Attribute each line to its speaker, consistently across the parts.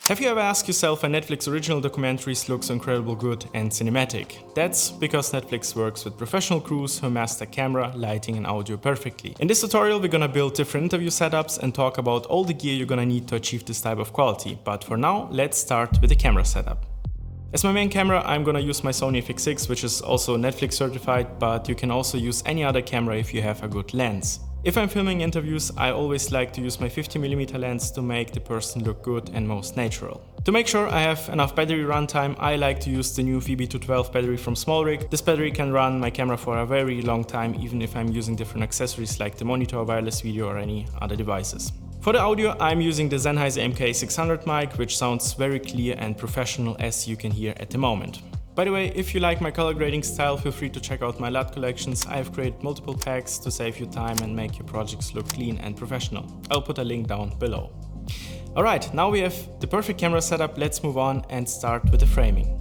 Speaker 1: Have you ever asked yourself why Netflix original documentaries look so incredibly good and cinematic? That's because Netflix works with professional crews who master camera, lighting and audio perfectly. In this tutorial we're gonna build different interview setups and talk about all the gear you're gonna need to achieve this type of quality. But for now, let's start with the camera setup. As my main camera, I'm gonna use my Sony FX6, which is also Netflix certified, but you can also use any other camera if you have a good lens. If I'm filming interviews, I always like to use my 50mm lens to make the person look good and most natural. To make sure I have enough battery runtime, I like to use the new VB212 battery from SmallRig. This battery can run my camera for a very long time, even if I'm using different accessories like the monitor, wireless video or any other devices. For the audio, I'm using the Sennheiser MK600 mic, which sounds very clear and professional as you can hear at the moment. By the way, if you like my color grading style, feel free to check out my LUT collections. I have created multiple packs to save you time and make your projects look clean and professional. I'll put a link down below. Alright, now we have the perfect camera setup, let's move on and start with the framing.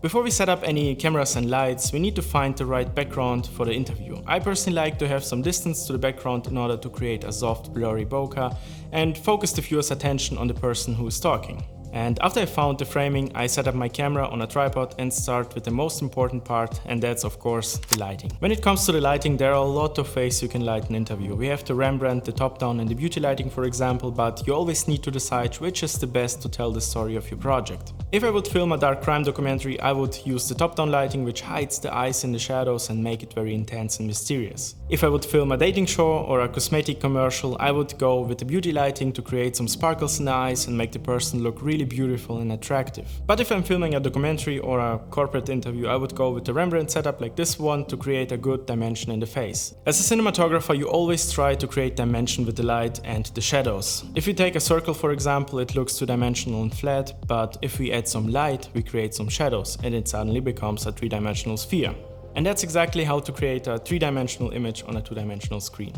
Speaker 1: Before we set up any cameras and lights, we need to find the right background for the interview. I personally like to have some distance to the background in order to create a soft, blurry bokeh and focus the viewer's attention on the person who is talking. And after I found the framing, I set up my camera on a tripod and start with the most important part, and that's of course the lighting. When it comes to the lighting, there are a lot of ways you can light an interview. We have the Rembrandt, the top-down and the beauty lighting for example, but you always need to decide which is the best to tell the story of your project. If I would film a dark crime documentary, I would use the top-down lighting, which hides the eyes in the shadows and make it very intense and mysterious. If I would film a dating show or a cosmetic commercial, I would go with the beauty lighting to create some sparkles in the eyes and make the person look really beautiful and attractive. But if I'm filming a documentary or a corporate interview, I would go with the Rembrandt setup like this one to create a good dimension in the face. As a cinematographer, you always try to create dimension with the light and the shadows. If we take a circle for example, it looks two-dimensional and flat, but if we add some light, we create some shadows and it suddenly becomes a three-dimensional sphere. And that's exactly how to create a three-dimensional image on a two-dimensional screen.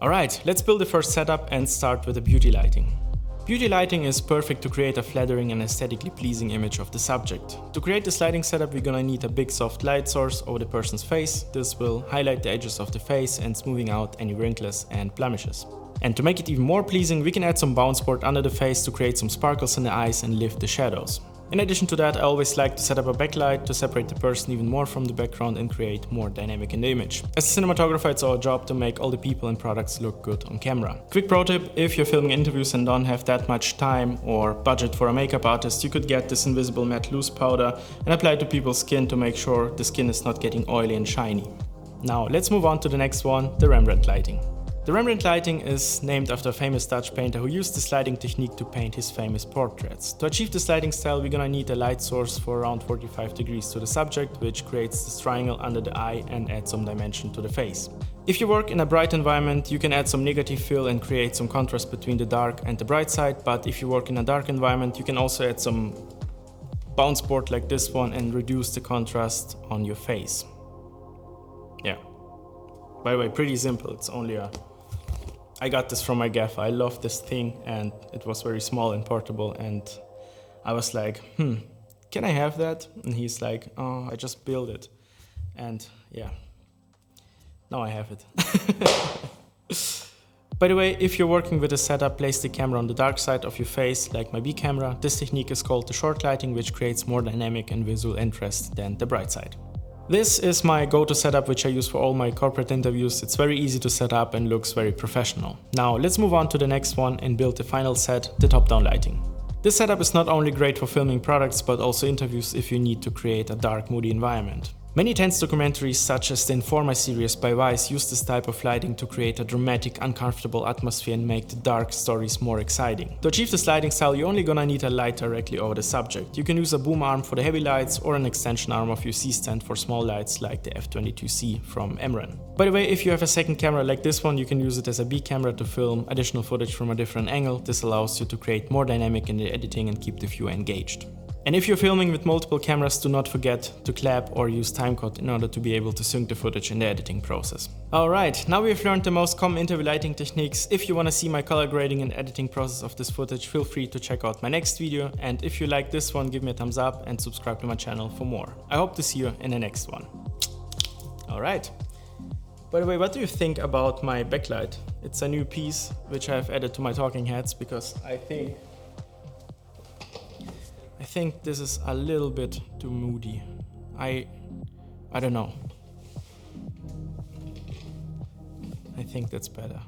Speaker 1: Alright, let's build the first setup and start with the beauty lighting. Beauty lighting is perfect to create a flattering and aesthetically pleasing image of the subject. To create this lighting setup, we're gonna need a big soft light source over the person's face. This will highlight the edges of the face and smoothing out any wrinkles and blemishes. And to make it even more pleasing, we can add some bounce board under the face to create some sparkles in the eyes and lift the shadows. In addition to that, I always like to set up a backlight to separate the person even more from the background and create more dynamic in the image. As a cinematographer, it's our job to make all the people and products look good on camera. Quick pro tip, if you're filming interviews and don't have that much time or budget for a makeup artist, you could get this invisible matte loose powder and apply it to people's skin to make sure the skin is not getting oily and shiny. Now let's move on to the next one, the Rembrandt lighting. The Rembrandt lighting is named after a famous Dutch painter who used this lighting technique to paint his famous portraits. To achieve this lighting style, we're gonna need a light source for around 45 degrees to the subject, which creates this triangle under the eye and adds some dimension to the face. If you work in a bright environment, you can add some negative fill and create some contrast between the dark and the bright side, but if you work in a dark environment, you can also add some bounce board like this one and reduce the contrast on your face. Yeah. By the way, pretty simple, it's only I got this from my gaffer. I love this thing and it was very small and portable and I was like, can I have that? And he's like, oh, I just built it. And yeah, now I have it. By the way, if you're working with a setup, place the camera on the dark side of your face, like my B camera. This technique is called the short lighting, which creates more dynamic and visual interest than the bright side. This is my go-to setup which I use for all my corporate interviews. It's very easy to set up and looks very professional. Now let's move on to the next one and build the final set, the top-down lighting. This setup is not only great for filming products but also interviews if you need to create a dark, moody environment. Many tense documentaries such as the Informer series by Vice use this type of lighting to create a dramatic, uncomfortable atmosphere and make the dark stories more exciting. To achieve this lighting style, you're only gonna need a light directly over the subject. You can use a boom arm for the heavy lights or an extension arm of your C-stand for small lights like the F22C from Emran. By the way, if you have a second camera like this one, you can use it as a B camera to film additional footage from a different angle. This allows you to create more dynamic in the editing and keep the viewer engaged. And if you're filming with multiple cameras, do not forget to clap or use timecode in order to be able to sync the footage in the editing process. Alright, now we've learned the most common interview lighting techniques. If you want to see my color grading and editing process of this footage, feel free to check out my next video. And if you like this one, give me a thumbs up and subscribe to my channel for more. I hope to see you in the next one. Alright. By the way, what do you think about my backlight? It's a new piece which I've added to my talking heads because I think I think this is a little bit too moody. I don't know. I think that's better.